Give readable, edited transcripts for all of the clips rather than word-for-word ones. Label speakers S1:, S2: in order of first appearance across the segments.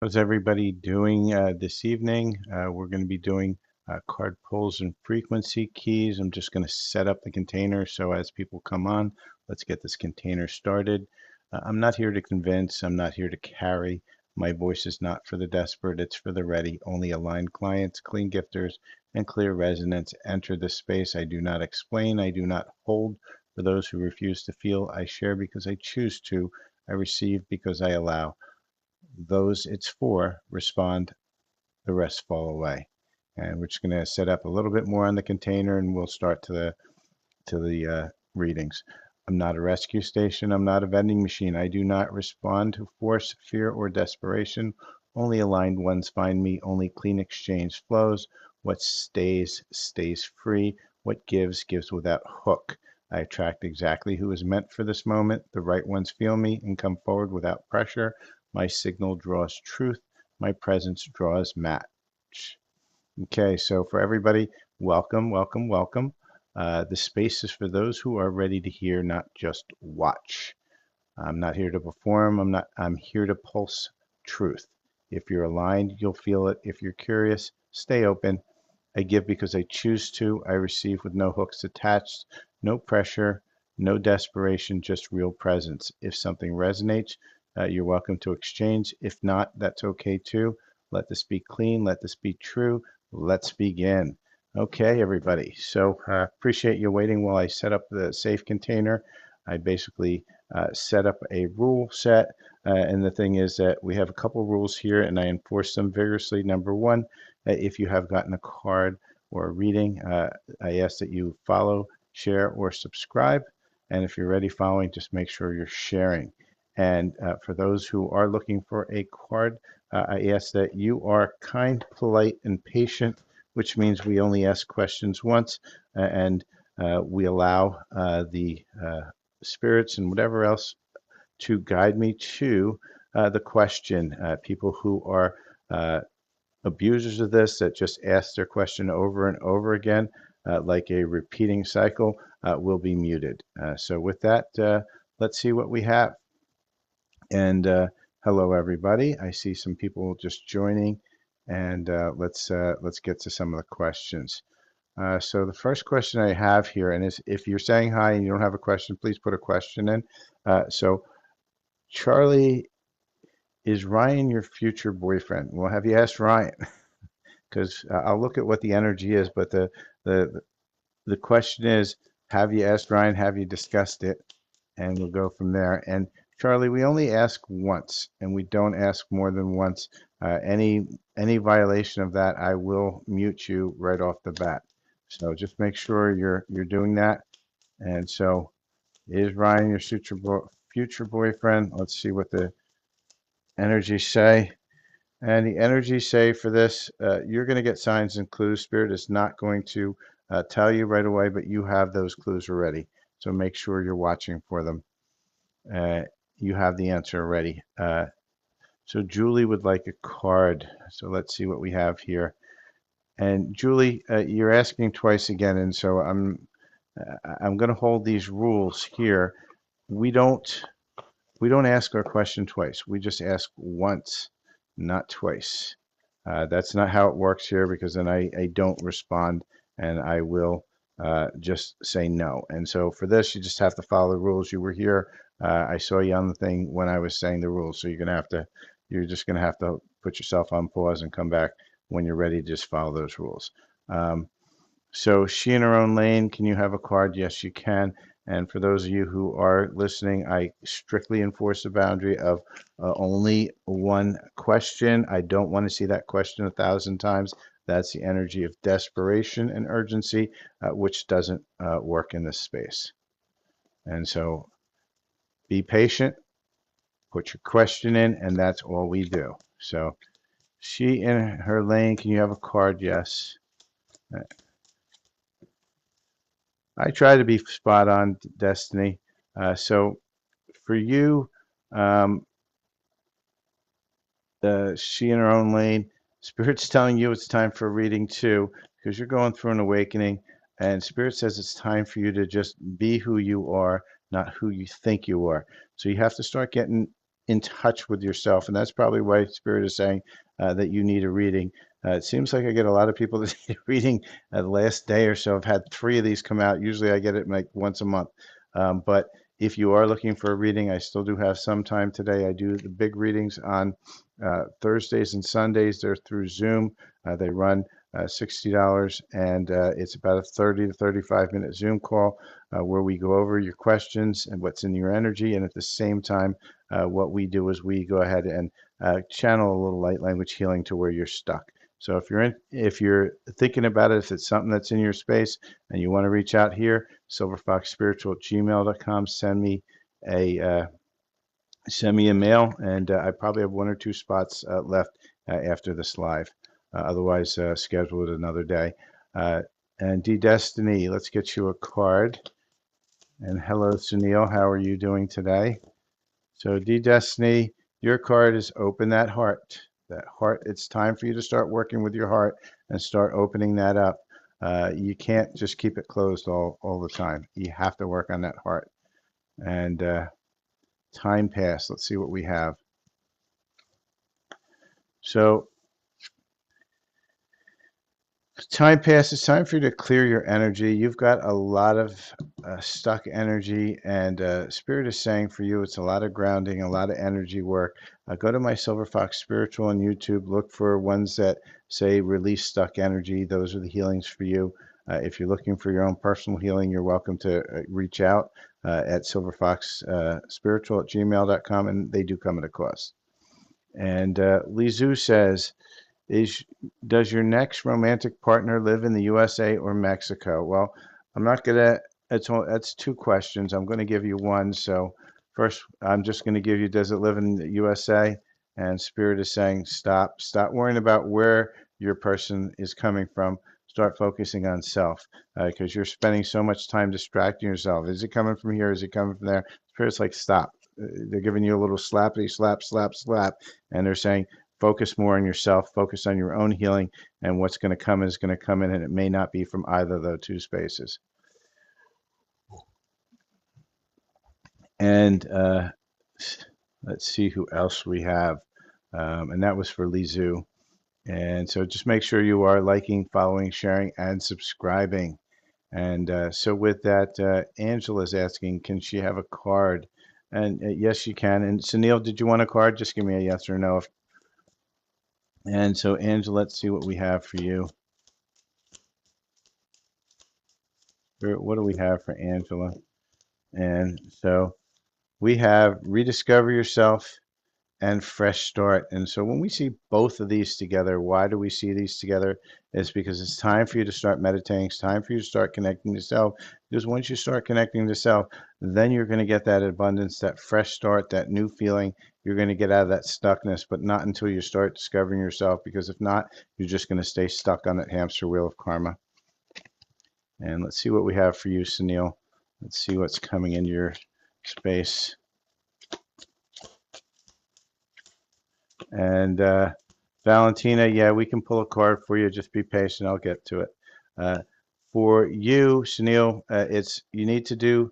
S1: How's everybody doing this evening? We're going to be doing card pulls and frequency keys. I'm just going to set up the container so as people come on, let's get this container started. I'm not here to convince, I'm not here to carry. My voice is not for the desperate, it's for the ready. Only aligned clients, clean gifters, and clear resonance enter this space. I do not explain, I do not hold. For those who refuse to feel, I share because I choose to. I receive because I allow. Those it's for respond, the rest fall away. And we're just going to set up a little bit more on the container and we'll start to the readings. I'm not a rescue station. I'm not a vending machine. I do not respond to force, fear, or desperation. Only aligned ones find me. Only clean exchange flows. What stays, stays free. What gives, gives without hook. I attract exactly who is meant for this moment. The right ones feel me and come forward without pressure. My signal draws truth. My presence draws match. Okay, so for everybody, welcome, welcome, welcome. The space is for those who are ready to hear, not just watch. I'm not here to perform. I'm here to pulse truth. If you're aligned, you'll feel it. If you're curious, stay open. I give because I choose to. I receive with no hooks attached, no pressure, no desperation, just real presence. If something resonates, you're welcome to exchange. If not, that's okay too. Let this be clean. Let this be true. Let's begin. Okay, everybody. So appreciate you waiting while I set up the safe container. I basically set up a rule set. And the thing is that we have a couple rules here and I enforce them vigorously. Number one, if you have gotten a card or a reading, I ask that you follow, share, or subscribe. And if you're ready following, just make sure you're sharing. And for those who are looking for a card, I ask that you are kind, polite, and patient, which means we only ask questions once and we allow the spirits and whatever else to guide me to the question. People who are abusers of this that just ask their question over and over again, like a repeating cycle, will be muted. So with that, let's see what we have. And hello, everybody. I see some people just joining, and let's get to some of the questions. So the first question I have here, and is if you're saying hi and you don't have a question, please put a question in. So Charlie, is Ryan your future boyfriend? Well, have you asked Ryan? Because I'll look at what the energy is, but the the question is, have you asked Ryan? Have you discussed it? And we'll go from there. And Charlie, we only ask once, and we don't ask more than once. Any violation of that, I will mute you right off the bat. So just make sure you're doing that. And so, is Ryan your future boyfriend? Let's see what the energies say. And the energy say for this, you're going to get signs and clues. Spirit is not going to tell you right away, but you have those clues already. So make sure you're watching for them. Uh, you have the answer already. So Julie would like a card. So let's see what we have here. And Julie, you're asking twice again, and so I'm going to hold these rules here. We don't we don't ask our question twice. We just ask once, not twice. That's not how it works here because then I don't respond and I will just say no. And so for this, you just have to follow the rules. You were here. I saw you on the thing when I was saying the rules. So you're just gonna have to put yourself on pause and come back when you're ready to just follow those rules. Um, so she in her own lane, can you have a card? Yes, you can. And for those of you who are listening, I strictly enforce the boundary of only one question. I don't want to see that question 1,000 times. That's the energy of desperation and urgency, which doesn't work in this space. And so be patient, put your question in, and that's all we do. So she in her lane, can you have a card? Yes. I try to be spot on, Destiny. So for you, um, she in her own lane, Spirit's telling you it's time for a reading too, because you're going through an awakening, and Spirit says it's time for you to just be who you are, not who you think you are. So you have to start getting in touch with yourself. And that's probably why Spirit is saying that you need a reading. It seems like I get a lot of people that need a reading the last day or so. I've had 3 of these come out. Usually I get it like once a month. But if you are looking for a reading, I still do have some time today. I do the big readings on Thursdays and Sundays. They're through Zoom. They run $60, and it's about a 30 to 35-minute Zoom call where we go over your questions and what's in your energy. And at the same time, what we do is we go ahead and channel a little light language healing to where you're stuck. So if you're thinking about it, if it's something that's in your space and you want to reach out here, silverfoxspiritual@gmail.com. Send me a mail, and I probably have 1 or 2 spots left after this live. Otherwise, schedule it another day. And D Destiny, let's get you a card. And hello, Sunil. How are you doing today? So D Destiny, your card is open that heart. That heart, it's time for you to start working with your heart and start opening that up. You can't just keep it closed all the time. You have to work on that heart. And time passed. Let's see what we have. So time passed. It's time for you to clear your energy. You've got a lot of stuck energy, and Spirit is saying for you, it's a lot of grounding, a lot of energy work. Go to my Silver Fox Spiritual on YouTube. Look for ones that say release stuck energy. Those are the healings for you. If you're looking for your own personal healing, you're welcome to reach out at silverfoxspiritual@gmail.com, and they do come at a cost. And Lizu says, does your next romantic partner live in the USA or Mexico? Well, I'm not gonna. That's 2 questions. I'm going to give you one. So first, I'm just going to give you, does it live in the USA? And Spirit is saying, stop worrying about where your person is coming from. Start focusing on self, because you're spending so much time distracting yourself. Is it coming from here? Is it coming from there? Spirit's like, stop. They're giving you a little slappity slap, slap, slap, and they're saying, focus more on yourself, focus on your own healing, and what's going to come is going to come in, and it may not be from either of those 2 spaces. And let's see who else we have. And that was for Lizu. And so just make sure you are liking, following, sharing, and subscribing. And so with that, Angela's asking, can she have a card? And yes, she can. And Sunil, did you want a card? Just give me a yes or no. And so, Angela, let's see what we have for you. What do we have for Angela? And so we have rediscover yourself and fresh start. And so when we see both of these together, why do we see these together? It's because it's time for you to start meditating. It's time for you to start connecting to self. Because once you start connecting to self, then you're going to get that abundance, that fresh start, that new feeling. You're going to get out of that stuckness, but not until you start discovering yourself. Because if not, you're just going to stay stuck on that hamster wheel of karma. And let's see what we have for you, Sunil. Let's see what's coming into your space. And Valentina, yeah, we can pull a card for you. Just be patient. I'll get to it. For you, Sunil, you need to do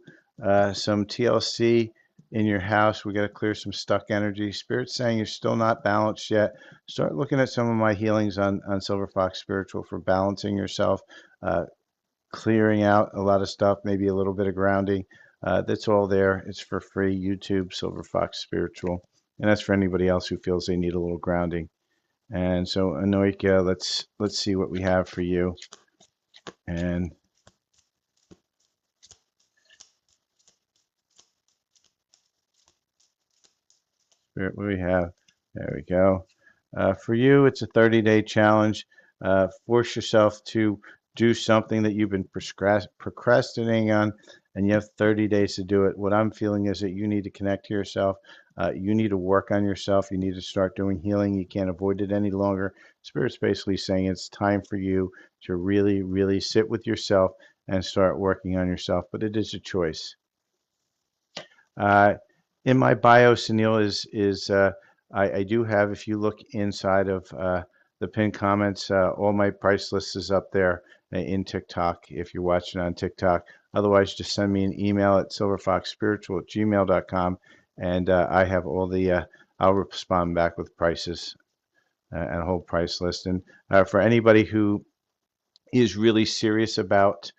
S1: some TLC in your house. We got to clear some stuck energy. Spirit's saying you're still not balanced yet. Start looking at some of my healings on Silver Fox Spiritual for balancing yourself, clearing out a lot of stuff, maybe a little bit of grounding. That's all there. It's for free. YouTube, Silver Fox Spiritual. And that's for anybody else who feels they need a little grounding. And so, Anoika, let's see what we have for you. And what do we have? There we go. For you, it's a 30-day challenge. Force yourself to do something that you've been procrastinating on, and you have 30 days to do it. What I'm feeling is that you need to connect to yourself. You need to work on yourself. You need to start doing healing. You can't avoid it any longer. Spirit's basically saying it's time for you to really, really sit with yourself and start working on yourself. But it is a choice. In my bio, Sunil, I do have, if you look inside of the pinned comments, all my price list is up there in TikTok if you're watching on TikTok. Otherwise, just send me an email at silverfoxspiritual@gmail.com, and I have all the. I'll respond back with prices and a whole price list. And for anybody who is really serious about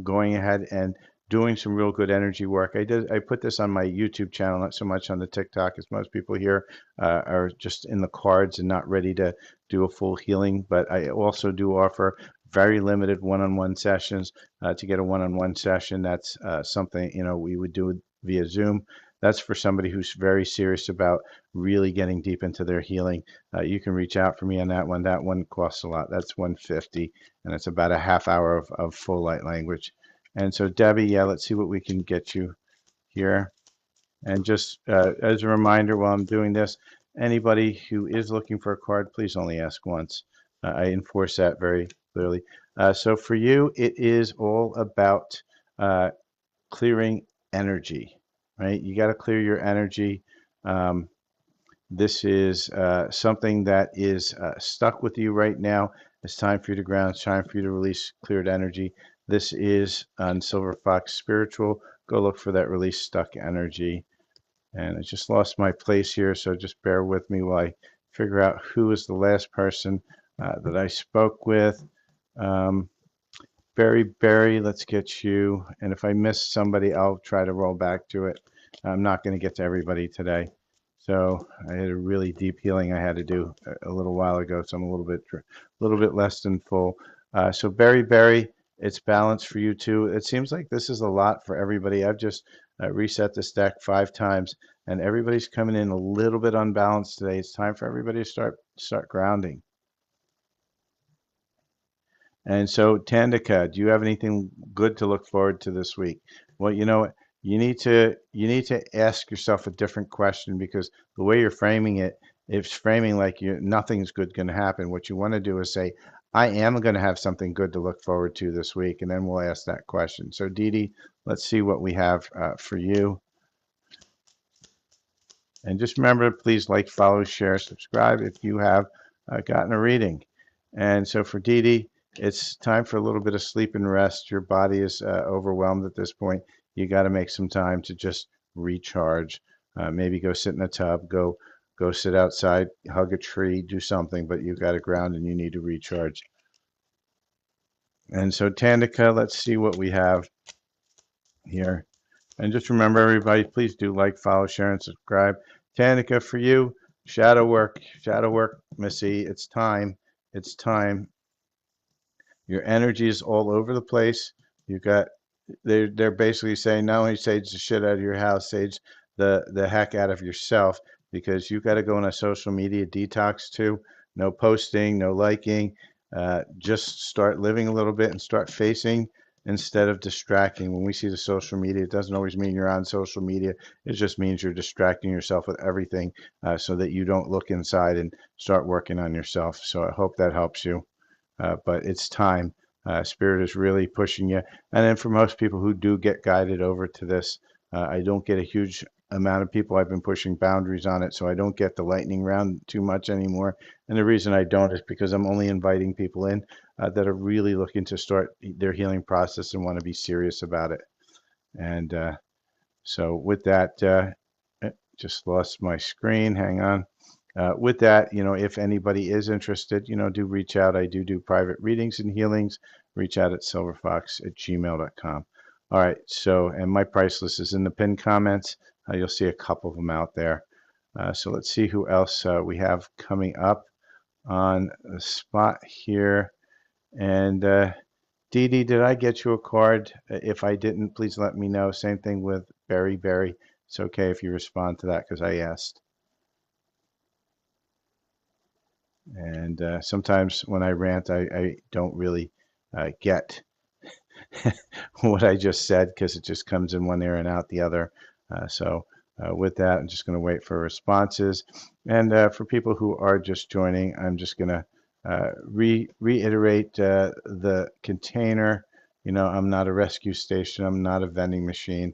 S1: going ahead and doing some real good energy work. I put this on my YouTube channel, not so much on the TikTok, as most people here are just in the cards and not ready to do a full healing. But I also do offer very limited one-on-one sessions. To get a one-on-one session, that's something we would do via Zoom. That's for somebody who's very serious about really getting deep into their healing. You can reach out for me on that one. That one costs a lot. That's 150, and it's about a half hour of full light language. And so Debbie, yeah, let's see what we can get you here. And just as a reminder, while I'm doing this, anybody who is looking for a card, please only ask once. I enforce that very clearly. So for you, it is all about clearing energy, right? You got to clear your energy. This is something that is stuck with you right now. It's time for you to ground. It's time for you to release cleared energy. This is on Silver Fox Spiritual. Go look for that release stuck energy. And I just lost my place here, so just bear with me while I figure out who is the last person that I spoke with. Barry, let's get you. And if I miss somebody, I'll try to roll back to it. I'm not going to get to everybody today. So I had a really deep healing I had to do a little while ago, so I'm a little bit less than full. So Barry, it's balanced for you too. It seems like this is a lot for everybody. I've just reset this deck 5 times, and everybody's coming in a little bit unbalanced today. It's time for everybody to start grounding. And so, Tandika, do you have anything good to look forward to this week? Well, you need to ask yourself a different question, because the way you're framing it, it's framing like nothing's good going to happen. What you want to do is say, I am going to have something good to look forward to this week, and then we'll ask that question. So, Dee, let's see what we have for you. And just remember, please like, follow, share, subscribe if you have gotten a reading. And so for Dee, it's time for a little bit of sleep and rest. Your body is overwhelmed at this point. You got to make some time to just recharge. Maybe go sit in a tub, go sit outside, hug a tree, do something, but you got to ground and you need to recharge. And so Tandika, let's see what we have here. And just remember, everybody, please do like, follow, share, and subscribe. Tandika, for you, shadow work, Missy. It's time. It's time. Your energy is all over the place. You've got they're basically saying not only sage the shit out of your house, sage the heck out of yourself, because you've got to go on a social media detox too. No posting, no liking. Just start living a little bit and start facing instead of distracting. When we see the social media, it doesn't always mean you're on social media. It just means you're distracting yourself with everything so that you don't look inside and start working on yourself. So I hope that helps you. But it's time. Spirit is really pushing you. And then for most people who do get guided over to this, I don't get a huge amount of people. I've been pushing boundaries on it, so I don't get the lightning round too much anymore. And the reason I don't is because I'm only inviting people in that are really looking to start their healing process and want to be serious about it. And so with that, just lost my screen. Hang on. With that, if anybody is interested, do reach out. I do private readings and healings. Reach out at silverfox@gmail.com. All right. So, and my price list is in the pinned comments. You'll see a couple of them out there. So let's see who else we have coming up on the spot here. And Dee, did I get you a card? If I didn't, please let me know. Same thing with Barry. It's okay if you respond to that because I asked. And sometimes when I rant, I don't really get what I just said because it just comes in one ear and out the other. So with that, I'm just going to wait for responses. And for people who are just joining, I'm just going to reiterate the container. I'm not a rescue station. I'm not a vending machine.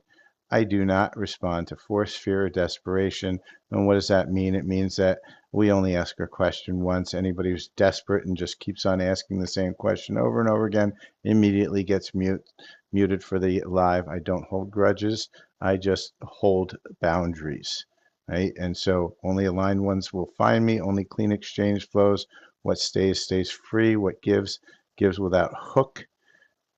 S1: I do not respond to force, fear, or desperation. And what does that mean? It means that we only ask a question once. Anybody who's desperate and just keeps on asking the same question over and over again immediately gets muted for the live. I don't hold grudges. I just hold boundaries, right? And so only aligned ones will find me. Only clean exchange flows. What stays, stays free. What gives, gives without hook.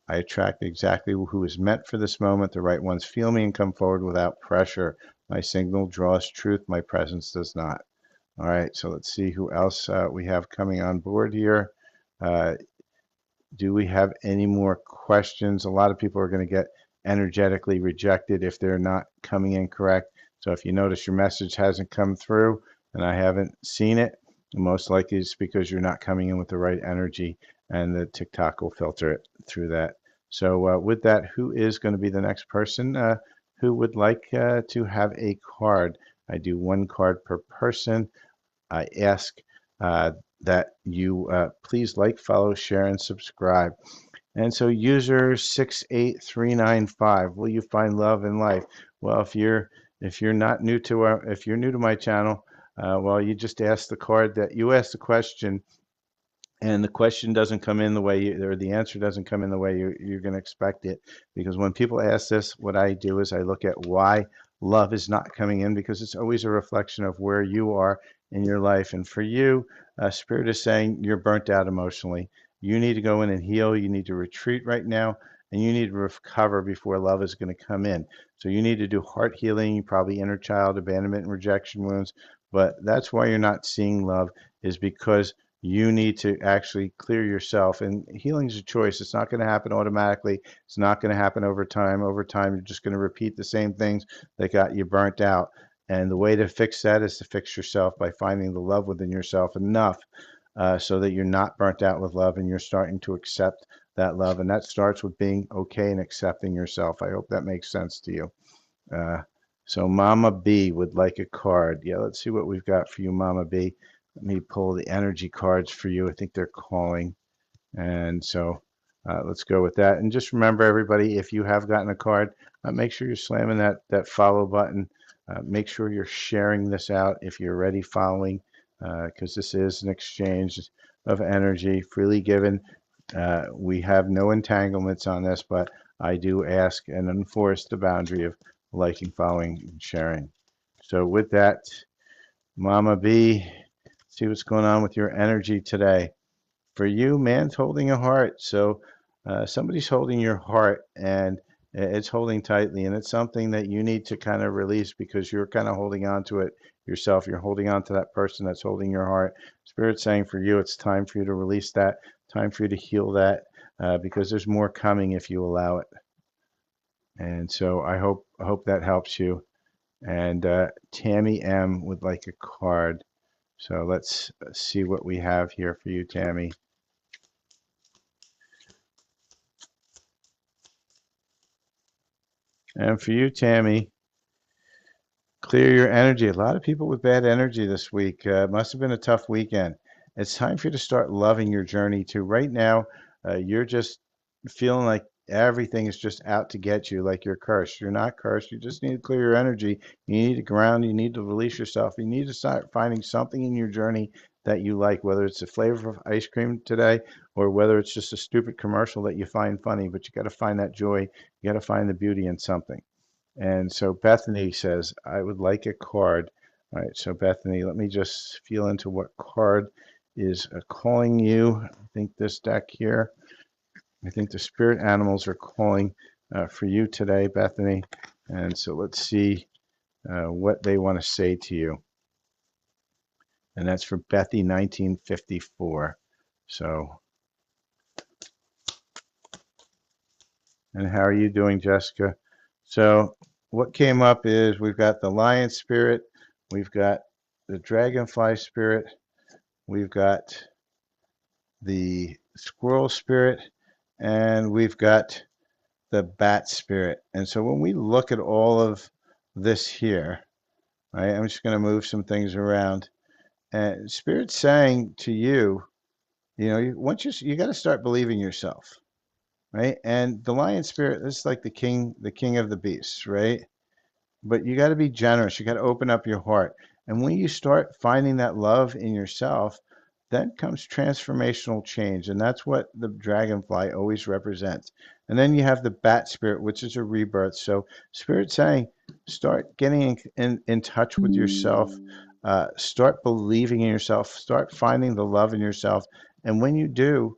S1: I attract exactly who is meant for this moment. The right ones feel me and come forward without pressure. My signal draws truth. My presence does not. All right, so let's see who else we have coming on board here. Uh, do we have any more questions? A lot of people are going to get energetically rejected if they're not coming in correct. So if you notice your message hasn't come through and I haven't seen it, most likely it's because you're not coming in with the right energy, and the TikTok will filter it through that. So with that, who is going to be the next person who would like to have a card? I do one card per person. I ask uh, that you please like, follow, share, and subscribe. And so user 68395, will you find love in life? Well, if you're not new to if you're new to my channel, well, you just ask the card that you ask the question, and the question doesn't come in the way you, or the answer doesn't come in the way you're going to expect it. Because when people ask this, what I do is I look at why love is not coming in, because it's always a reflection of where you are in your life. And for you, Spirit is saying you're burnt out emotionally. You need to go in and heal. You need to retreat right now, and you need to recover before love is going to come in. So you need to do heart healing, probably inner child abandonment and rejection wounds. But that's why you're not seeing love, is because you need to actually clear yourself. And healing is a choice. It's not going to happen automatically. It's not going to happen over time. Over time, you're just going to repeat the same things that got you burnt out. And the way to fix that is to fix yourself by finding the love within yourself enough so that you're not burnt out with love and you're starting to accept that love. And that starts with being okay and accepting yourself. I hope that makes sense to you. Uh, so Mama B would like a card. Yeah, let's see what we've got for you, Mama B. Let me pull the energy cards for you. I think they're calling. And so let's go with that. And just remember, everybody, if you have gotten a card, make sure you're slamming that follow button. Make sure you're sharing this out if you're already following, because this is an exchange of energy freely given. We have no entanglements on this, but I do ask and enforce the boundary of liking, following, and sharing. So with that, Mama B, see what's going on with your energy today. For you, man's holding a heart. So somebody's holding your heart, and it's holding tightly, and it's something that you need to kind of release because you're kind of holding on to it yourself. You're holding on to that person that's holding your heart. Spirit's saying for you, it's time for you to release that, time for you to heal that, because there's more coming if you allow it. And so I hope that helps you. And Tammy M would like a card. So let's see what we have here for you, Tammy. And for you, Tammy, clear your energy. A lot of people with bad energy this week. Must have been a tough weekend. It's time for you to start loving your journey too. Right now, you're just feeling like everything is just out to get you, like you're cursed. You're not cursed. You just need to clear your energy. You need to ground. You need to release yourself. You need to start finding something in your journey that you like, whether it's the flavor of ice cream today or whether it's just a stupid commercial that you find funny. But you got to find that joy. You got to find the beauty in something. And so Bethany says, I would like a card. All right, so Bethany, let me just feel into what card is calling you. I think this deck here, I think the spirit animals are calling for you today, Bethany. And so let's see what they want to say to you. And that's for Bethy 1954. So, and how are you doing, Jessica? So what came up is we've got the lion spirit, we've got the dragonfly spirit, we've got the squirrel spirit, and we've got the bat spirit. And so when we look at all of this here, right, I'm just going to move some things around. And Spirit's saying to you, you know, once you got to start believing yourself, right? And the lion spirit, this is like the king of the beasts, right? but you got to be generous. You got to open up your heart. And when you start finding that love in yourself, then comes transformational change. And that's what the dragonfly always represents. And then you have the bat spirit, which is a rebirth. So, spirit saying, start getting in touch with yourself, start believing in yourself, start finding the love in yourself. And when you do,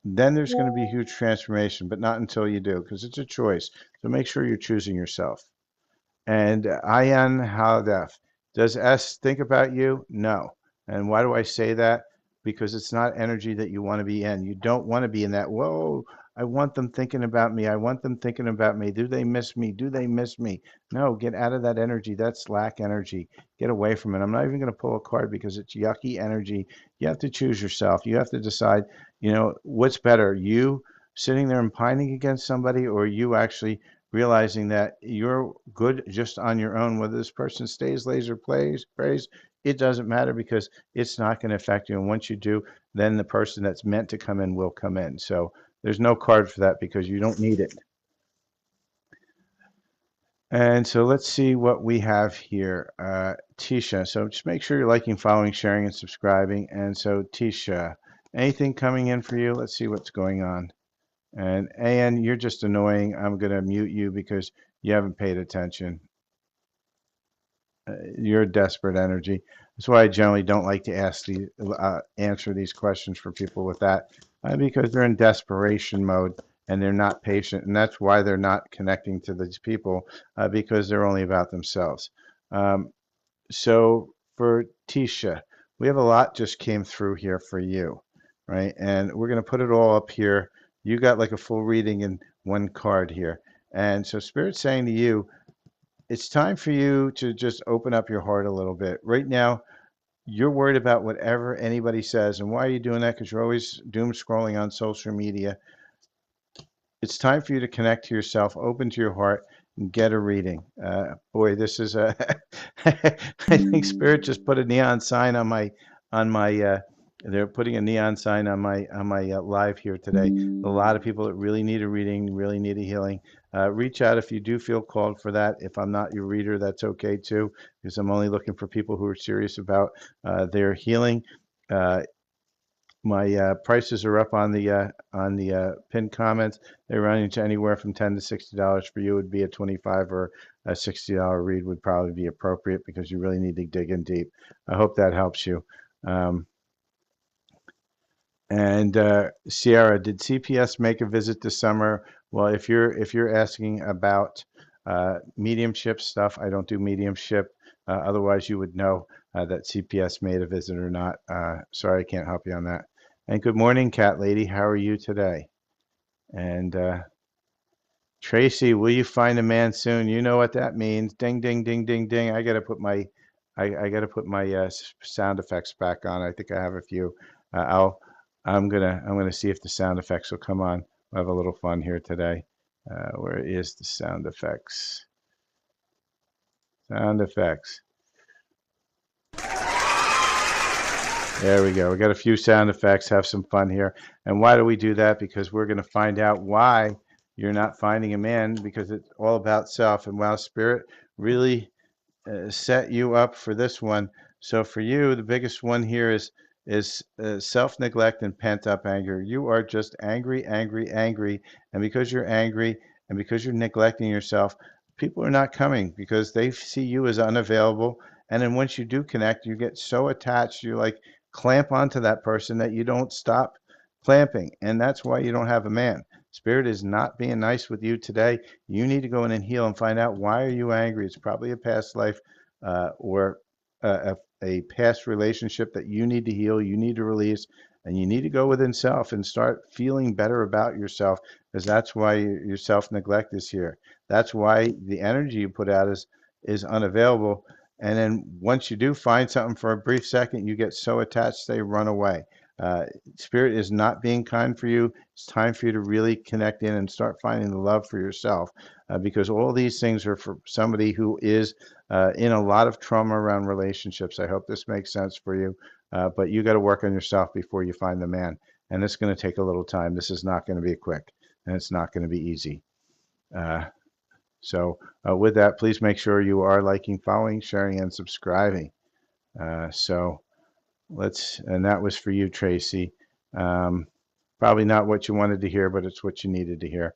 S1: then there's going to be huge transformation, but not until you do, because it's a choice. So make sure you're choosing yourself. And Ayan Haldef, does S think about you? No. And why do I say that? Because it's not energy that you want to be in. You don't want to be in that, whoa, I want them thinking about me. I want them thinking about me. Do they miss me? Do they miss me? No, get out of that energy. That's lack energy. Get away from it. I'm not even going to pull a card because it's yucky energy. You have to choose yourself. You have to decide, what's better, you sitting there and pining against somebody, or you actually realizing that you're good just on your own. Whether this person stays, laser prays, it doesn't matter because it's not going to affect you. And once you do, then the person that's meant to come in will come in. So there's no card for that because you don't need it. And so let's see what we have here. Tisha. So just make sure you're liking, following, sharing, and subscribing. And so Tisha, anything coming in for you? Let's see what's going on. And An, you're just annoying. I'm going to mute you because you haven't paid attention. You're desperate energy. That's why I generally don't like to answer these questions for people with that, because they're in desperation mode and they're not patient, and that's why they're not connecting to these people, because they're only about themselves. So for Tisha, we have a lot just came through here for you, right? And we're going to put it all up here. You got like a full reading in one card here. And so Spirit's saying to you, it's time for you to just open up your heart a little bit. Right now, you're worried about whatever anybody says. And why are you doing that? Because you're always doom scrolling on social media. It's time for you to connect to yourself, open to your heart, and get a reading. Boy, this is a. I think Spirit just put a neon sign on my. They're putting a neon sign on my live here today. A lot of people that really need a reading, really need a healing. Reach out if you do feel called for that. If I'm not your reader, that's okay too, because I'm only looking for people who are serious about their healing. Uh, my prices are up on the pinned comments. They're running to anywhere from $10 to $60. For you, it would be a 25 or a $60 read would probably be appropriate because you really need to dig in deep. I hope that helps you. Um, and Sierra, did CPS make a visit this summer? Well, if you're asking about mediumship stuff, I don't do mediumship. Otherwise, you would know that CPS made a visit or not. Sorry, I can't help you on that. And good morning, Cat Lady. How are you today? And Tracy, will you find a man soon? You know what that means. Ding, ding, ding, ding, ding. I gotta put my sound effects back on. I think I have a few. I'm gonna see if the sound effects will come on. We'll have a little fun here today. Where is the sound effects? Sound effects. There we go. We got a few sound effects. Have some fun here. And why do we do that? Because we're going to find out why you're not finding a man, because it's all about self. And while Spirit really set you up for this one. So for you, the biggest one here is self-neglect and pent-up anger. You are just angry, angry, angry, and because you're angry and because you're neglecting yourself, people are not coming because they see you as unavailable. And then once you do connect, you get so attached, you like clamp onto that person that you don't stop clamping, and that's why you don't have a man. Spirit is not being nice with you today. You need to go in and heal and find out why are you angry. It's probably a past life or a past relationship that you need to heal, you need to release, and you need to go within self and start feeling better about yourself, because that's why your self neglect is here. That's why the energy you put out is unavailable. And then once you do find something for a brief second, you get so attached they run away. Uh, Spirit is not being kind for you. It's time for you to really connect in and start finding the love for yourself, because all these things are for somebody who is in a lot of trauma around relationships. I hope this makes sense for you, but you got to work on yourself before you find the man. And it's going to take a little time. This is not going to be quick, and it's not going to be easy. Uh, So with that, please make sure you are liking, following, sharing, and subscribing. So and that was for you, Tracy. Probably not what you wanted to hear, but it's what you needed to hear.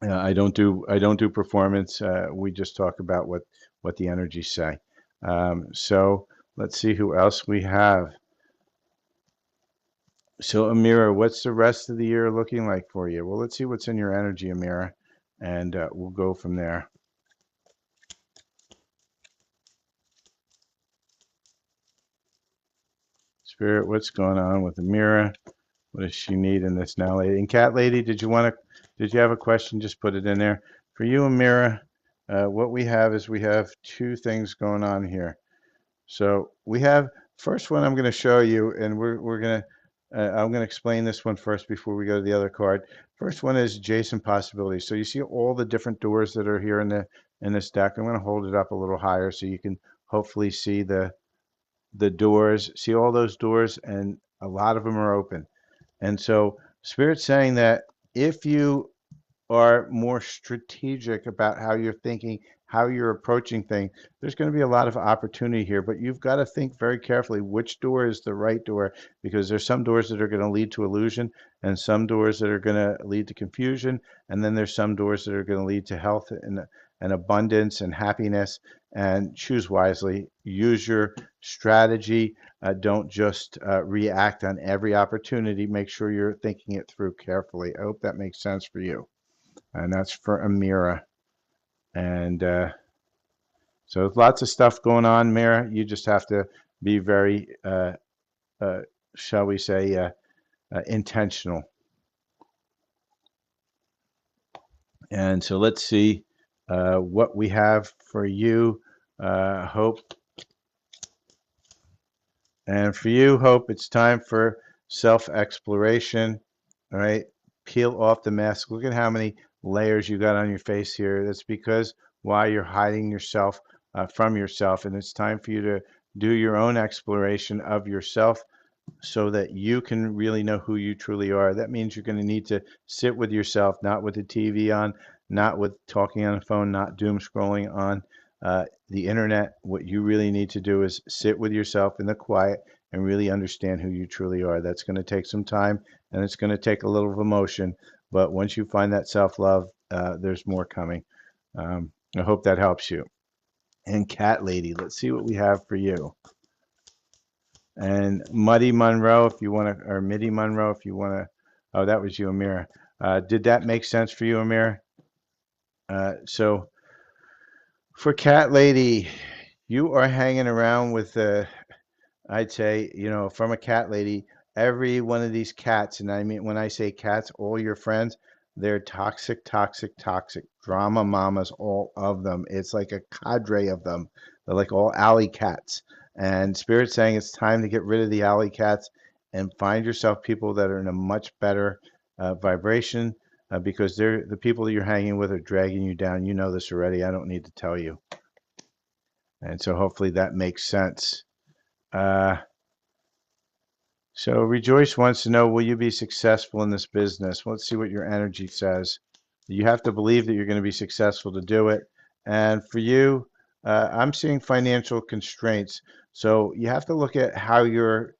S1: I don't do performance. We just talk about what the energies say. So let's see who else we have. So Amira, what's the rest of the year looking like for you? Well, let's see what's in your energy, Amira, and we'll go from there. Spirit, what's going on with Amira? What does she need in this now, lady? And Cat Lady, did you have a question? Just put it in there. For you, Amira, what we have is we have two things going on here. So we have first one I'm going to show you, and I'm going to explain this one first before we go to the other card. First one is adjacent possibilities. So you see all the different doors that are here in this deck. I'm going to hold it up a little higher so you can hopefully see the doors. See all those doors, and a lot of them are open. And so Spirit's saying that if you are more strategic about how you're thinking, how you're approaching things, there's going to be a lot of opportunity here, but you've got to think very carefully which door is the right door, because there's some doors that are going to lead to illusion and some doors that are going to lead to confusion. And then there's some doors that are going to lead to health and abundance and happiness. And choose wisely, use your strategy. Don't just react on every opportunity. Make sure you're thinking it through carefully. I hope that makes sense for you. And that's for Amira. And so lots of stuff going on, Amira. You just have to be very, shall we say, intentional. And so let's see what we have for you, Hope. And for you, Hope, it's time for self-exploration. All right, peel off the mask. Look at how many layers you got on your face here. That's because why you're hiding yourself from yourself, and it's time for you to do your own exploration of yourself so that you can really know who you truly are. That means you're going to need to sit with yourself, not with the TV on, not with talking on the phone, not doom scrolling on the internet. What you really need to do is sit with yourself in the quiet and really understand who you truly are. That's going to take some time, and it's going to take a little of emotion. But once you find that self-love, there's more coming. I hope that helps you. And Cat Lady, let's see what we have for you. And Muddy Monroe, if you want to, or Midi Monroe, if you want to. Oh, that was you, Amira. Did that make sense for you, Amira? So for Cat Lady, you are hanging around with I'd say, from a cat lady, every one of these cats, and I mean, when I say cats, all your friends, they're toxic, toxic, toxic. Drama mamas, all of them. It's like a cadre of them. They're like all alley cats. And Spirit's saying it's time to get rid of the alley cats and find yourself people that are in a much better vibration because the people that you're hanging with are dragging you down. You know this already. I don't need to tell you. And so hopefully that makes sense. So Rejoice wants to know, will you be successful in this business? Let's see what your energy says. You have to believe that you're going to be successful to do it. And for you, I'm seeing financial constraints. So you have to look at how you're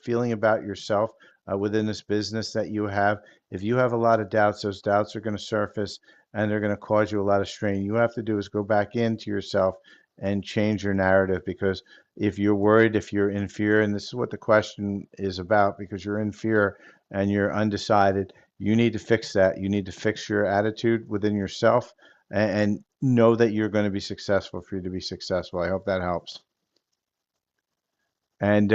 S1: feeling about yourself within this business that you have. If you have a lot of doubts, those doubts are going to surface and they're going to cause you a lot of strain. You have to do is go back into yourself and change your narrative, because if you're worried, if you're in fear, and this is what the question is about, because you're in fear and you're undecided, you need to fix that. You need to fix your attitude within yourself and know that you're going to be successful for you to be successful. I hope that helps. And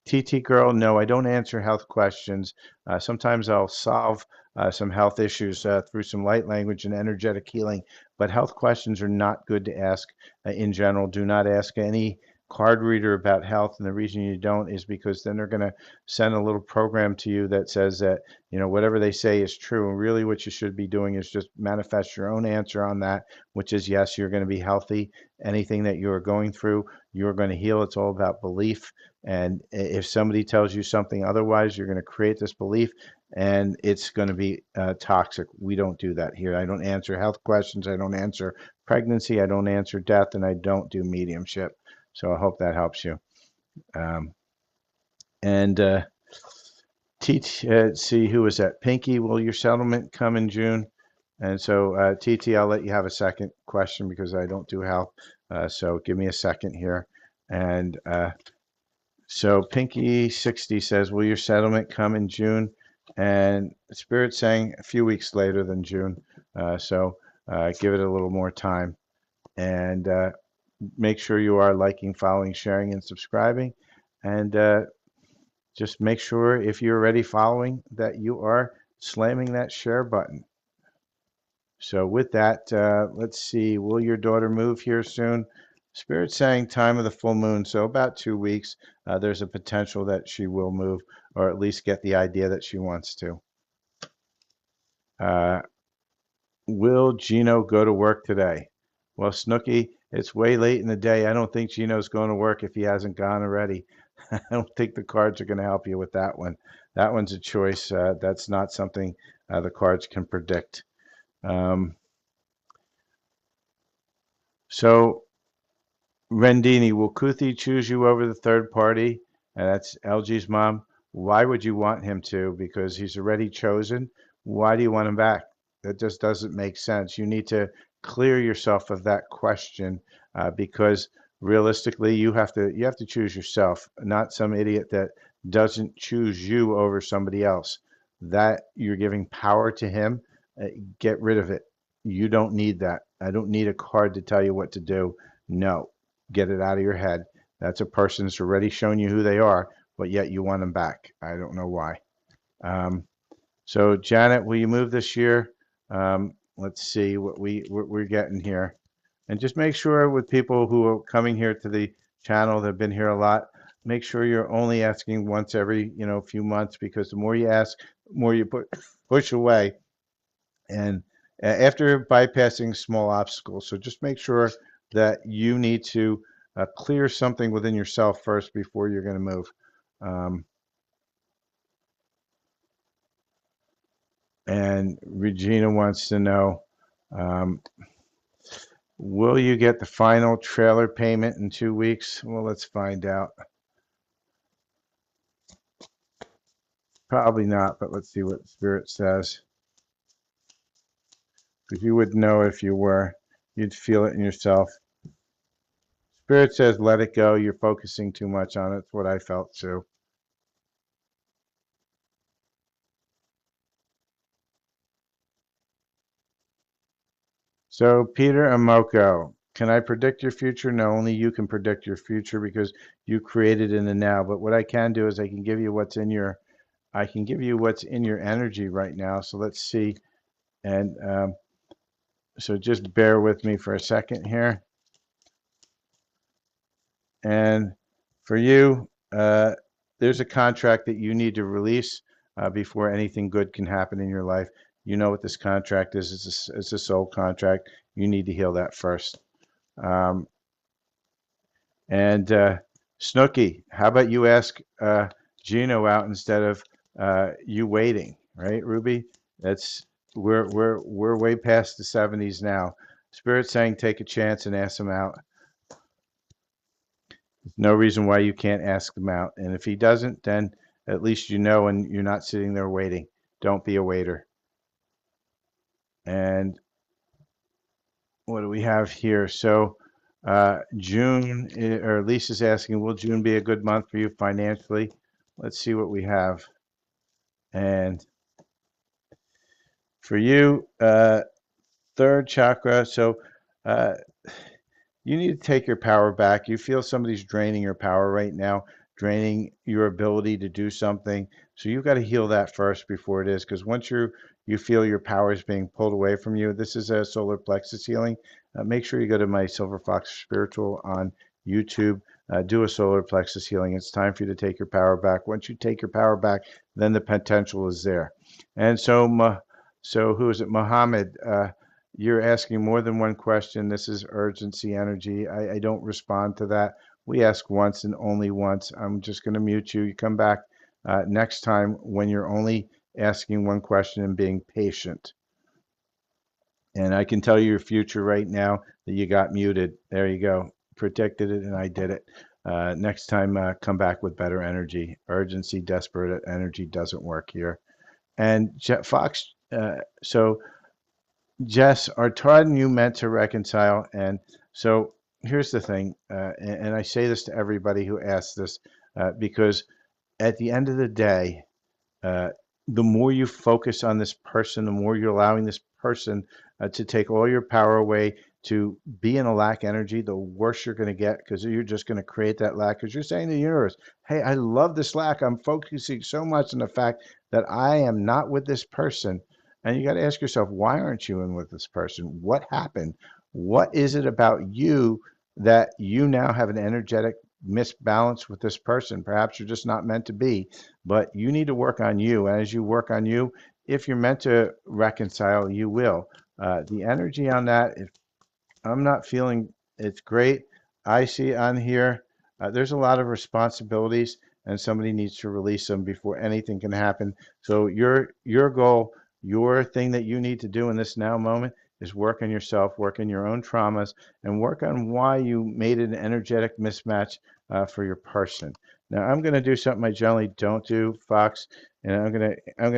S1: TT girl, no, I don't answer health questions. Sometimes I'll solve some health issues through some light language and energetic healing, but health questions are not good to ask in general. Do not ask any card reader about health, and the reason you don't is because then they're going to send a little program to you that says that whatever they say is true, and really what you should be doing is just manifest your own answer on that, which is yes, you're going to be healthy. Anything that you're going through, you're going to heal. It's all about belief. And if somebody tells you something otherwise, you're going to create this belief. and it's going to be toxic. We don't do that here. I don't answer health questions. I don't answer pregnancy. I don't answer death, and I don't do mediumship. So I hope that helps you. Um, and see, who was that? Pinky, will your settlement come in June? And so, TT, I'll let you have a second question because I don't do health. So give me a second here. And so Pinky 60 says, will your settlement come in June? And Spirit saying a few weeks later than June. Give it a little more time. And make sure you are liking, following, sharing, and subscribing. And just make sure if you're already following that you are slamming that share button. So with that, let's see, will your daughter move here soon? Spirit's saying time of the full moon, so about 2 weeks. There's a potential that she will move, or at least get the idea that she wants to. Will Gino go to work today? Well, Snooky, it's way late in the day. I don't think Gino's going to work if he hasn't gone already. I don't think the cards are going to help you with that one. That one's a choice. That's not something the cards can predict. So Rendini, will Kuthi choose you over the third party? And that's LG's mom. Why would you want him to? Because he's already chosen. Why do you want him back? That just doesn't make sense. You need to clear yourself of that question because realistically, you have to choose yourself, not some idiot that doesn't choose you over somebody else. That you're giving power to him. Get rid of it. You don't need that. I don't need a card to tell you what to do. No, get it out of your head. That's a person that's already shown you who they are, but yet you want them back. I don't know why. So Janet, will you move this year? Let's see what we're getting here, and just make sure with people who are coming here to the channel that have been here a lot, make sure you're only asking once every few months, because the more you ask, the more you push away, and after bypassing small obstacles. So just make sure that you need to clear something within yourself first before you're going to move. And Regina wants to know, will you get the final trailer payment in 2 weeks? Well, let's find out. Probably not, but let's see what Spirit says. Because you would know if you were. You'd feel it in yourself. Spirit says, let it go. You're focusing too much on it. It's what I felt too. So, Peter Amoko, can I predict your future? No, only you can predict your future because you created in the now. But what I can do is I can give you what's in your energy right now. So let's see. And so just bear with me for a second here. And for you, there's a contract that you need to release before anything good can happen in your life. You know what this contract is. It's a soul contract. You need to heal that first. And Snooky, how about you ask Gino out instead of you waiting, right, Ruby? That's we're way past the 70s now. Spirit's saying take a chance and ask him out. No reason why you can't ask him out. And if he doesn't, then at least you know and you're not sitting there waiting. Don't be a waiter. And what do we have here? So June, or Lisa's asking, will June be a good month for you financially? Let's see what we have. And for you, third chakra. So you need to take your power back. You feel somebody's draining your power right now, draining your ability to do something. So you've got to heal that first before it is, because once you feel your power is being pulled away from you, this is a solar plexus healing. Make sure you go to my Silver Fox Spiritual on YouTube. Do a solar plexus healing. It's time for you to take your power back. Once you take your power back, then the potential is there. And so who is it? Mohammed. You're asking more than one question. This is urgency energy. I don't respond to that. We ask once and only once. I'm just going to mute you. You come back next time when you're only asking one question and being patient. And I can tell you your future right now that you got muted. There you go. Predicted it and I did it. Next time, come back with better energy. Urgency, desperate energy doesn't work here. And Fox, so Jess, are Todd and you meant to reconcile? And so here's the thing, and I say this to everybody who asks this, because at the end of the day, uh, the more you focus on this person, the more you're allowing this person to take all your power away, to be in a lack energy, the worse you're going to get because you're just going to create that lack because you're saying to the universe, hey, I love this lack. I'm focusing so much on the fact that I am not with this person. And you got to ask yourself, why aren't you in with this person? What happened? What is it about you that you now have an energetic misbalance with this person? Perhaps you're just not meant to be, but you need to work on you. And as you work on you, if you're meant to reconcile, you will. The energy on that, if I'm not feeling it's great. I see on here, there's a lot of responsibilities, and somebody needs to release them before anything can happen. So your goal, your thing that you need to do in this now moment is work on yourself, work on your own traumas, and work on why you made an energetic mismatch for your person. Now I'm going to do something I generally don't do, Fox, and I'm going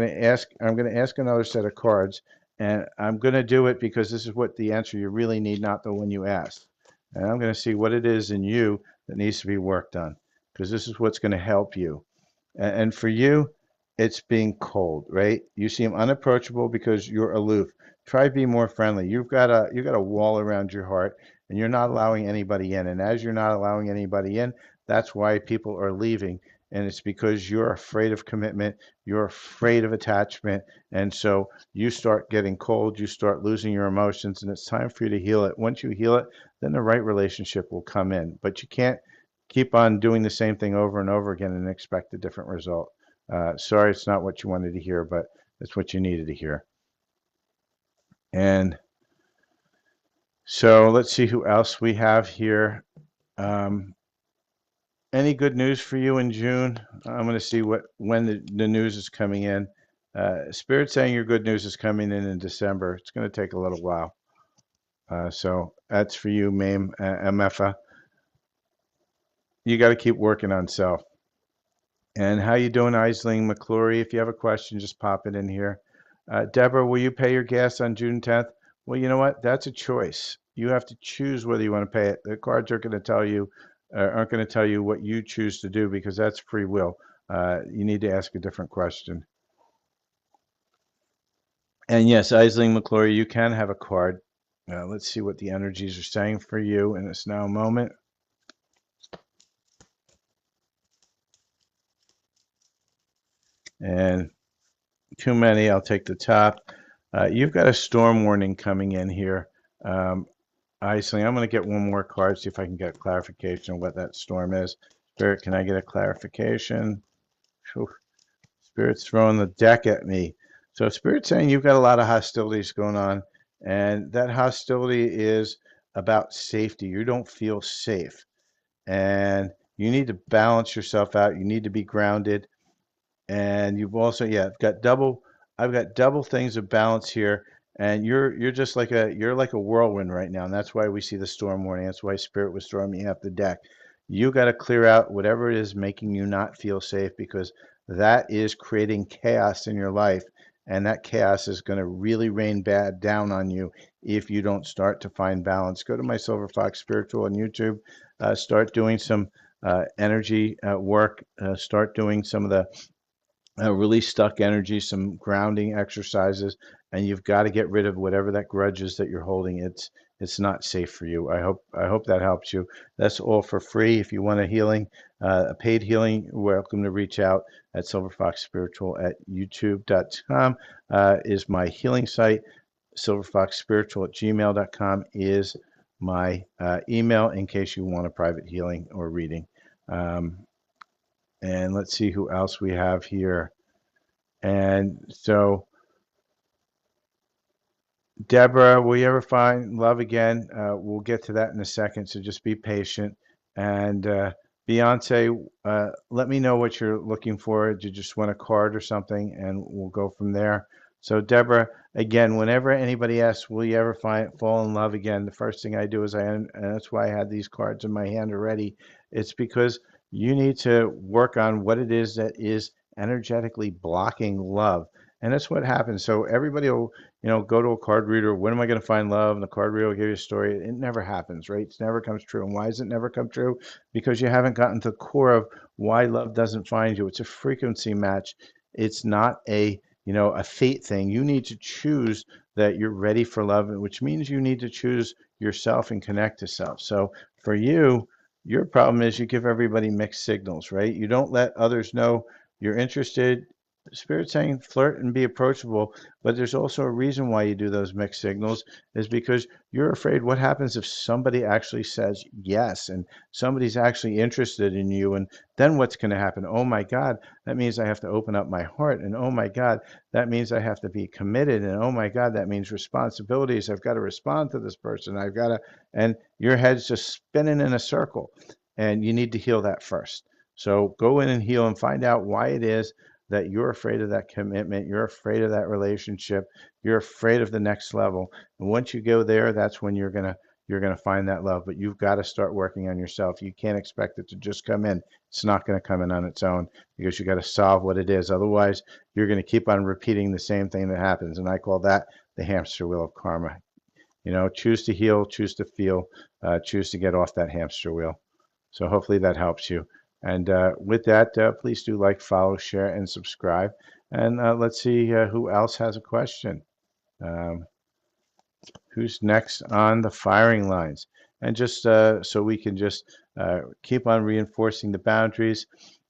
S1: to ask another set of cards, and I'm going to do it because this is what the answer you really need, not the one you asked. And I'm going to see what it is in you that needs to be worked on because this is what's going to help you. And for you, it's being cold, right? You seem unapproachable because you're aloof. Try be more friendly. You've got a wall around your heart and you're not allowing anybody in. And as you're not allowing anybody in, that's why people are leaving. And it's because you're afraid of commitment, you're afraid of attachment, and so you start getting cold, you start losing your emotions, and it's time for you to heal it. Once you heal it, then the right relationship will come in. But you can't keep on doing the same thing over and over again and expect a different result. Sorry, it's not what you wanted to hear, but it's what you needed to hear. And so let's see who else we have here. Um, any good news for you in June? I'm going to see when the news is coming in. Spirit saying your good news is coming in December. It's going to take a little while. So that's for you, MFA. You got to keep working on self. And how you doing, Isling McClory? If you have a question, just pop it in here. Deborah, will you pay your gas on June 10th? Well, you know what? That's a choice. You have to choose whether you want to pay it. The cards aren't going to tell you what you choose to do because that's free will. You need to ask a different question. And yes, Isling McClory, you can have a card. Let's see what the energies are saying for you in this now moment. And too many, I'll take the top. You've got a storm warning coming in here. Isling, I'm going to get one more card, see if I can get clarification of what that storm is. Spirit, can I get a clarification? Whew. Spirit's throwing the deck at me. So Spirit's saying you've got a lot of hostilities going on, and that hostility is about safety. You don't feel safe, and you need to balance yourself out. You need to be grounded. And you've also, yeah, I've got double things of balance here. And you're just like a whirlwind right now. And that's why we see the storm warning. That's why Spirit was throwing me off the deck. You got to clear out whatever it is making you not feel safe because that is creating chaos in your life. And that chaos is going to really rain bad down on you if you don't start to find balance. Go to my Silver Fox Spiritual on YouTube. Start doing some energy work. Start doing some of the really stuck energy, some grounding exercises, and you've got to get rid of whatever that grudge is that you're holding. It's not safe for you. I hope that helps you. That's all for free. If you want a healing, a paid healing, you're welcome to reach out at silverfoxspiritual at youtube.com is my healing site. Silverfoxspiritual at gmail.com is my email in case you want a private healing or reading. And let's see who else we have here. And so, Deborah, will you ever find love again? We'll get to that in a second, so just be patient. And Beyonce, let me know what you're looking for. Do you just want a card or something, and we'll go from there. So, Deborah, again, whenever anybody asks, "Will you ever fall in love again?" The first thing I do is and that's why I had these cards in my hand already. It's because you need to work on what it is that is energetically blocking love, and that's what happens. So everybody will, go to a card reader. When am I going to find love? And the card reader will give you a story. It never happens, right? It never comes true. And why does it never come true? Because you haven't gotten to the core of why love doesn't find you. It's a frequency match. It's not a fate thing. You need to choose that you're ready for love, which means you need to choose yourself and connect to self. So for you, your problem is you give everybody mixed signals, right? You don't let others know you're interested. Spirit saying flirt and be approachable, but there's also a reason why you do those mixed signals is because you're afraid what happens if somebody actually says yes and somebody's actually interested in you, and then what's going to happen? Oh my God, that means I have to open up my heart, and oh my God, that means I have to be committed, and oh my God, that means responsibilities. I've got to respond to this person. I've got to, and your head's just spinning in a circle, and you need to heal that first. So go in and heal and find out why it is that you're afraid of that commitment, you're afraid of that relationship, you're afraid of the next level. And once you go there, that's when you're going to find that love, but you've got to start working on yourself. You can't expect it to just come in. It's not going to come in on its own because you got to solve what it is. Otherwise, you're going to keep on repeating the same thing that happens. And I call that the hamster wheel of karma. Choose to heal, choose to feel, choose to get off that hamster wheel. So hopefully that helps you. And with that, please do like, follow, share, and subscribe. And let's see who else has a question. Um, who's next on the firing lines? And just so we can just keep on reinforcing the boundaries.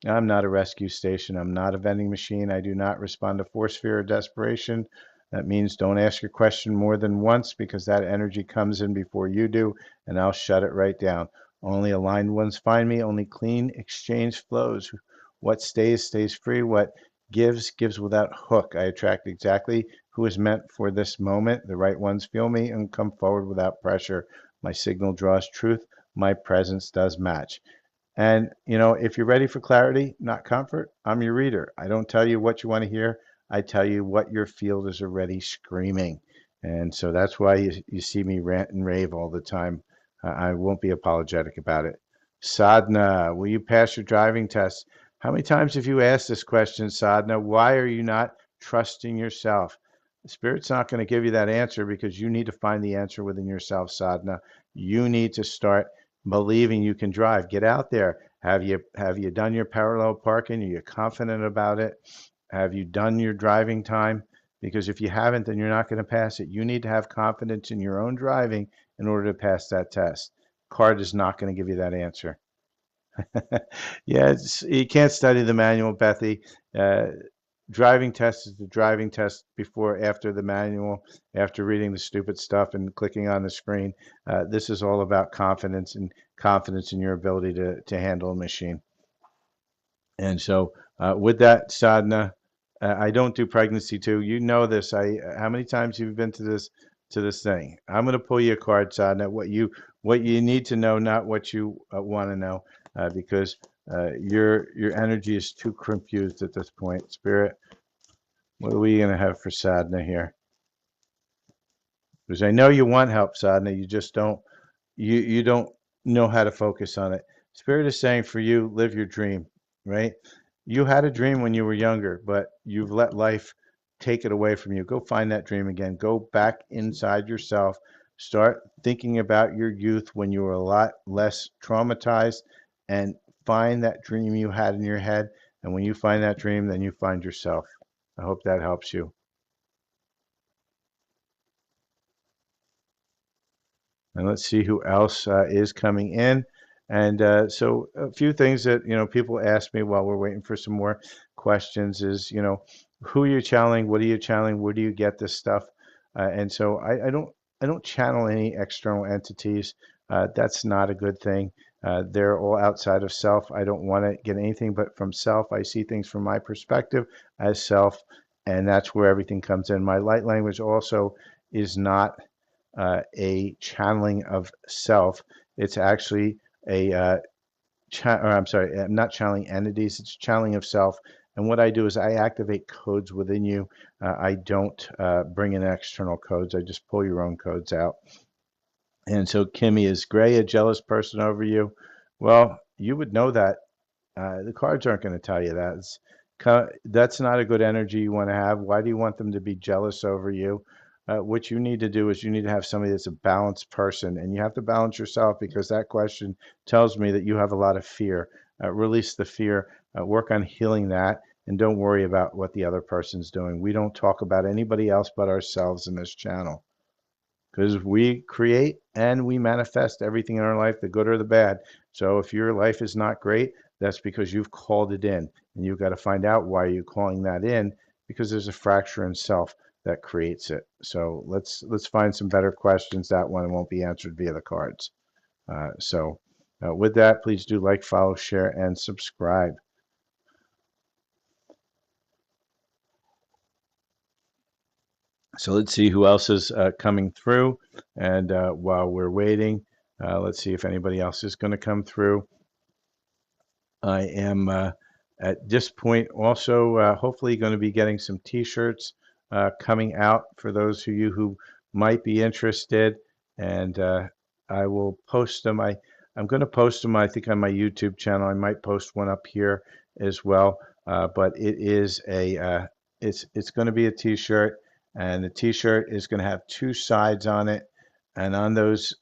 S1: I'm not a rescue station. I'm not a vending machine. I do not respond to force, fear, or desperation. That means don't ask your question more than once because that energy comes in before you do, and I'll shut it right down. Only aligned ones find me. Only clean exchange flows. What stays, stays free. What gives, gives without hook. I attract exactly who is meant for this moment. The right ones feel me and come forward without pressure. My signal draws truth. My presence does match. And, if you're ready for clarity, not comfort, I'm your reader. I don't tell you what you want to hear. I tell you what your field is already screaming. And so that's why you see me rant and rave all the time. I won't be apologetic about it. Sadhna, will you pass your driving test? How many times have you asked this question, Sadhna? Why are you not trusting yourself? The Spirit's not going to give you that answer because you need to find the answer within yourself, Sadhna. You need to start believing you can drive. Get out there. Have you done your parallel parking? Are you confident about it? Have you done your driving time? Because if you haven't, then you're not going to pass it. You need to have confidence in your own driving in order to pass that test. Card is not going to give you that answer. Yeah, you can't study the manual, Bethy. Uh, Driving test is the driving test before, after the manual, after reading the stupid stuff and clicking on the screen. This is all about confidence and confidence in your ability to handle a machine. And so, with that, Sadhna, I don't do pregnancy too. You know this. How many times have you been to this thing? I'm going to pull you a card, Sadhna. What you need to know, not what you want to know, because your energy is too confused at this point. Spirit, what are we going to have for Sadhna here? Because I know you want help, Sadhna. You just don't. You don't know how to focus on it. Spirit is saying for you, live your dream, right? You had a dream when you were younger, but you've let life take it away from you. Go find that dream again. Go back inside yourself. Start thinking about your youth when you were a lot less traumatized and find that dream you had in your head. And when you find that dream, then you find yourself. I hope that helps you. And let's see who else is coming in. And so a few things that, people ask me while we're waiting for some more questions is, who are you channeling? What are you channeling? Where do you get this stuff? And so I don't channel any external entities. That's not a good thing. They're all outside of self. I don't want to get anything but from self. I see things from my perspective as self, and that's where everything comes in. My light language also is not a channeling of self. It's actually a or I'm sorry, I'm not channeling entities, it's channeling of self. And what I do is I activate codes within you. I don't bring in external codes. I just pull your own codes out. And so, Kimmy, is Gray a jealous person over you? Well, you would know that. The cards aren't going to tell you that. That's not a good energy you want to have. Why do you want them to be jealous over you? What you need to do is you need to have somebody that's a balanced person, and you have to balance yourself because that question tells me that you have a lot of fear. Release the fear, work on healing that, and don't worry about what the other person's doing. We don't talk about anybody else but ourselves in this channel because we create and we manifest everything in our life, the good or the bad. So if your life is not great, that's because you've called it in, and you've got to find out why you're calling that in, because there's a fracture in self that creates it. So let's find some better questions. That one won't be answered via the cards. With that, please do like, follow, share, and subscribe. So let's see who else is coming through. And while we're waiting, let's see if anybody else is going to come through. I am at this point also hopefully going to be getting some t-shirts coming out for those of you who might be interested. And I will post them. I'm going to post them, I think, on my YouTube channel. I might post one up here as well. But it is it's going to be a t-shirt, and the t-shirt is going to have two sides on it. And on those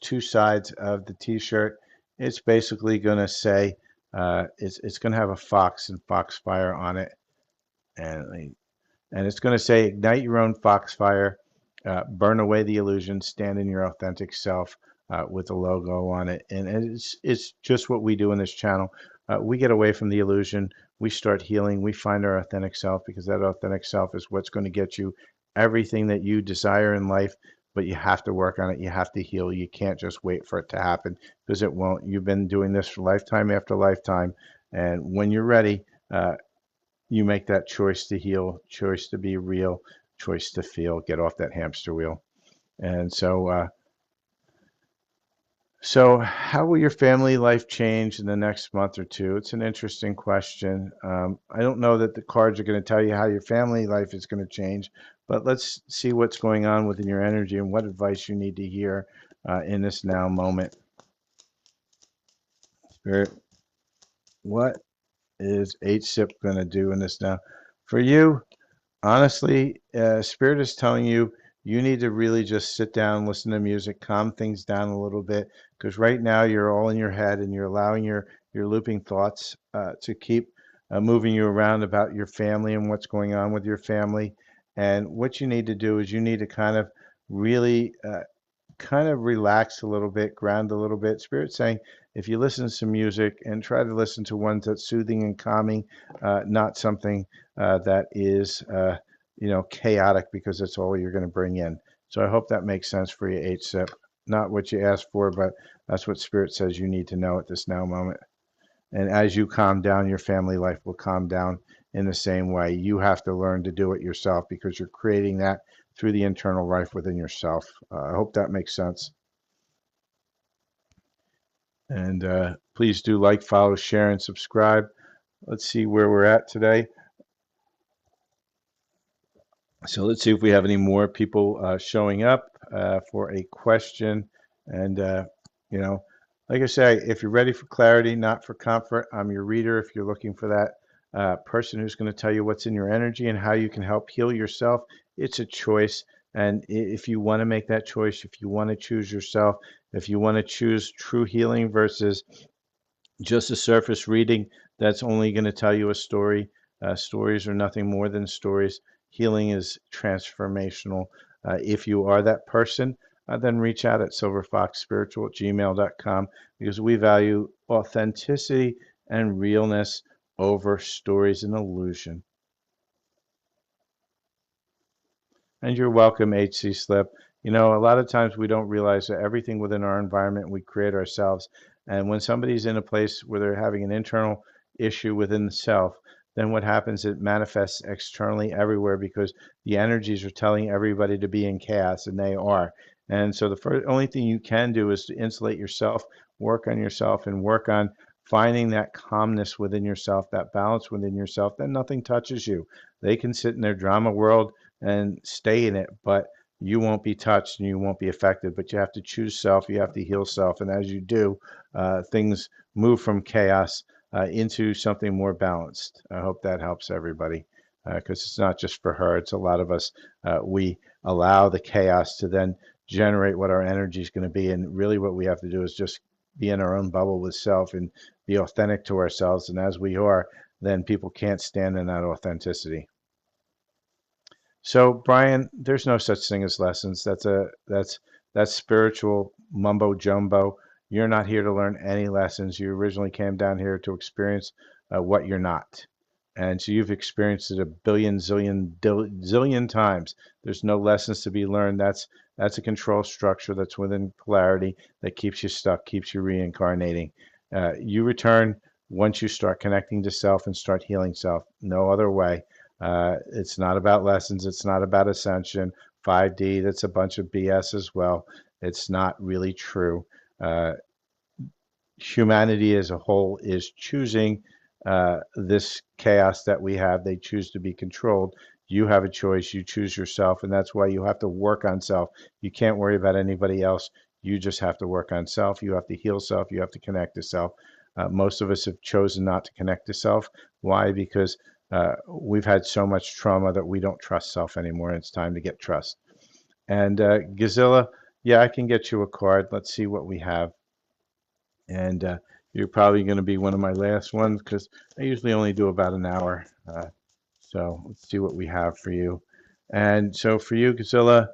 S1: two sides of the t-shirt, it's basically going to say it's going to have a fox and foxfire on it, and it's going to say, ignite your own foxfire, burn away the illusion, stand in your authentic self, with a logo on it. And it's just what we do in this channel. We get away from the illusion. We start healing. We find our authentic self, because that authentic self is what's going to get you everything that you desire in life. But you have to work on it. You have to heal. You can't just wait for it to happen, because it won't. You've been doing this for lifetime after lifetime. And when you're ready, you make that choice to heal, choice to be real, choice to feel, get off that hamster wheel. And so how will your family life change in the next month or two? It's an interesting question. I don't know that the cards are going to tell you how your family life is going to change, but let's see what's going on within your energy and what advice you need to hear in this now moment. Spirit, what is HSIP going to do in this now? For you, honestly, Spirit is telling you you need to really just sit down, listen to music, calm things down a little bit, because right now you're all in your head and you're allowing your looping thoughts to keep moving you around about your family and what's going on with your family. And what you need to do is you need to kind of really kind of relax a little bit, ground a little bit. Spirit saying, if you listen to some music and try to listen to ones that's soothing and calming, not something that is, chaotic, because that's all you're going to bring in. So I hope that makes sense for you, HSIP. Not what you asked for, but that's what Spirit says you need to know at this now moment. And as you calm down, your family life will calm down in the same way. You have to learn to do it yourself, because you're creating that through the internal life within yourself. I hope that makes sense. And please do like, follow, share, and subscribe. Let's see where we're at today. So let's see if we have any more people showing up for a question. And, like I say, if you're ready for clarity, not for comfort, I'm your reader. If you're looking for that person who's going to tell you what's in your energy and how you can help heal yourself, it's a choice. And if you want to make that choice, if you want to choose yourself, if you want to choose true healing versus just a surface reading that's only going to tell you a story. Stories are nothing more than stories. Healing is transformational. If you are that person, then reach out at silverfoxspiritual@gmail.com, because we value authenticity and realness over stories and illusion. And you're welcome, HC Slip. A lot of times we don't realize that everything within our environment we create ourselves. And when somebody's in a place where they're having an internal issue within the self, then what happens, it manifests externally everywhere, because the energies are telling everybody to be in chaos, and they are. And so the only thing you can do is to insulate yourself, work on yourself, and work on finding that calmness within yourself, that balance within yourself, then nothing touches you. They can sit in their drama world and stay in it, but you won't be touched and you won't be affected. But you have to choose self, you have to heal self. And as you do, things move from chaos into something more balanced. I hope that helps everybody because it's not just for her, it's a lot of us. We allow the chaos to then generate what our energy is going to be. And really, what we have to do is just be in our own bubble with self and be authentic to ourselves. And as we are, then people can't stand in that authenticity. So, Brian, there's no such thing as lessons. That's spiritual mumbo jumbo. You're not here to learn any lessons. You originally came down here to experience what you're not. And so you've experienced it a billion, zillion times. There's no lessons to be learned. That's a control structure that's within polarity that keeps you stuck, keeps you reincarnating. You return once you start connecting to self and start healing self. No other way. It's not about lessons. It's not about ascension. 5D, that's a bunch of BS as well. It's not really true. Uh, Humanity as a whole is choosing this chaos that we have. They choose to be controlled. You have a choice. You choose yourself, and that's why you have to work on self. You can't worry about anybody else. You just have to work on self. You have to heal self. You have to connect to self. Most of us have chosen not to connect to self. Why? Because we've had so much trauma that we don't trust self anymore. And it's time to get trust. And Gazilla, yeah, I can get you a card. Let's see what we have. And you're probably going to be one of my last ones because I usually only do about an hour. So let's see what we have for you. And so for you, Gazilla,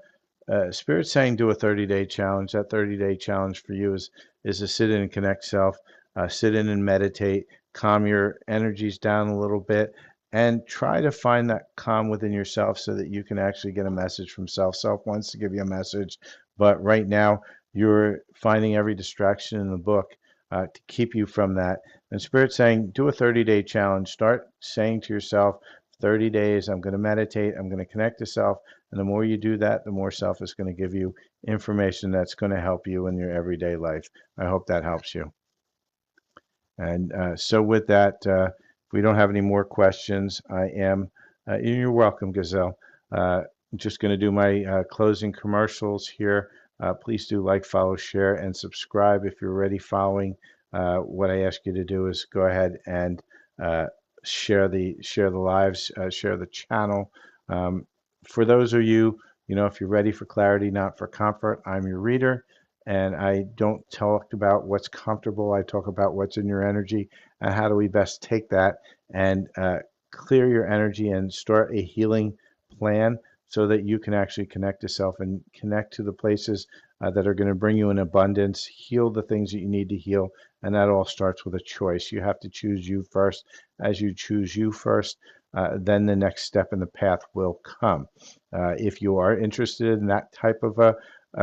S1: Spirit's saying do a 30-day challenge. That 30-day challenge for you is to sit in and connect self, sit in and meditate, calm your energies down a little bit, and try to find that calm within yourself so that you can actually get a message from self. Self wants to give you a message, but right now you're finding every distraction in the book to keep you from that. And Spirit's saying do a 30-day challenge. Start saying to yourself, 30 days, I'm going to meditate, I'm going to connect to self. And the more you do that, the more self is going to give you information that's going to help you in your everyday life. I hope that helps you. And so with that, if we don't have any more questions, you're welcome, Gazelle. I'm just going to do my closing commercials here. Please do like, follow, share, and subscribe. If you're already following, what I ask you to do is go ahead and share the lives, share the channel. For those of you, if you're ready for clarity, not for comfort, I'm your reader. And I don't talk about what's comfortable. I talk about what's in your energy and how do we best take that and clear your energy and start a healing plan so that you can actually connect to self and connect to the places that are going to bring you in abundance, heal the things that you need to heal. And that all starts with a choice. You have to choose you first. As you choose you first, then the next step in the path will come. If you are interested in that type of a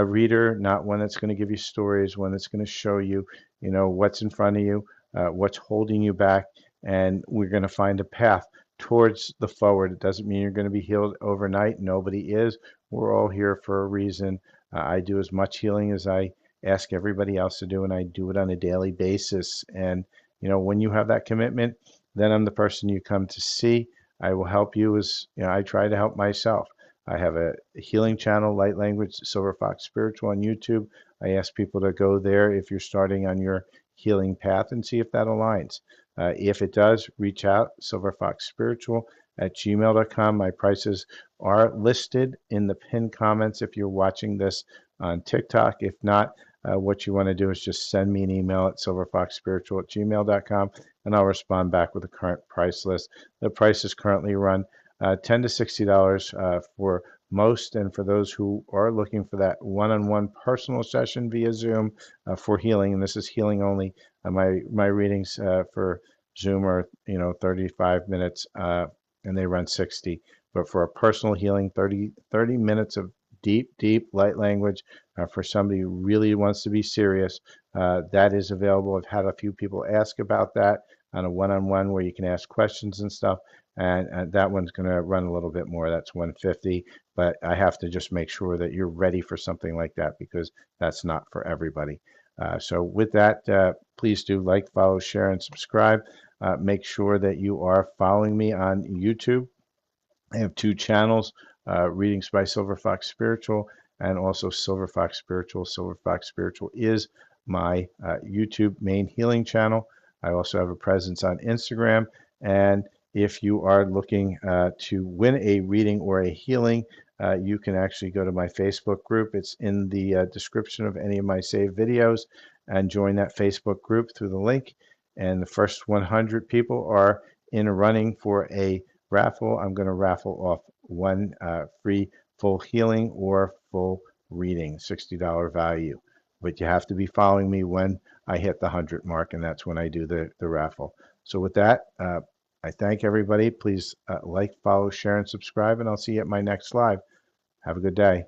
S1: reader, not one that's going to give you stories, one that's going to show you, what's in front of you, what's holding you back, and we're going to find a path towards the forward. It doesn't mean you're going to be healed overnight. Nobody is. We're all here for a reason. I do as much healing as I ask everybody else to do, and I do it on a daily basis. And, when you have that commitment, then I'm the person you come to see. I will help you as, I try to help myself. I have a healing channel, Light Language, Silver Fox Spiritual on YouTube. I ask people to go there if you're starting on your healing path and see if that aligns. If it does, reach out, silverfoxspiritual@gmail.com. My prices are listed in the pinned comments if you're watching this on TikTok. If not, what you want to do is just send me an email at silverfoxspiritual@gmail.com and I'll respond back with a current price list. The price is currently run $10 to $60 for most, and for those who are looking for that one-on-one personal session via Zoom for healing, and this is healing only. My readings for Zoom are 35 minutes, and they run 60. But for a personal healing, 30 minutes of deep light language for somebody who really wants to be serious, that is available. I've had a few people ask about that on a one-on-one where you can ask questions and stuff. And that one's going to run a little bit more. That's 150, but I have to just make sure that you're ready for something like that because that's not for everybody. So with that, please do like, follow, share, and subscribe. Make sure that you are following me on YouTube. I have two channels, Readings by Silver Fox Spiritual and also Silver Fox Spiritual. Silver Fox Spiritual is my YouTube main healing channel. I also have a presence on Instagram. And if you are looking to win a reading or a healing, you can actually go to my Facebook group. It's in the description of any of my saved videos and join that Facebook group through the link. And the first 100 people are in a running for a raffle. I'm going to raffle off one free full healing or full reading, $60 value. But you have to be following me when I hit the 100 mark, and that's when I do the raffle. So with that, I thank everybody. Please like, follow, share, and subscribe, and I'll see you at my next live. Have a good day.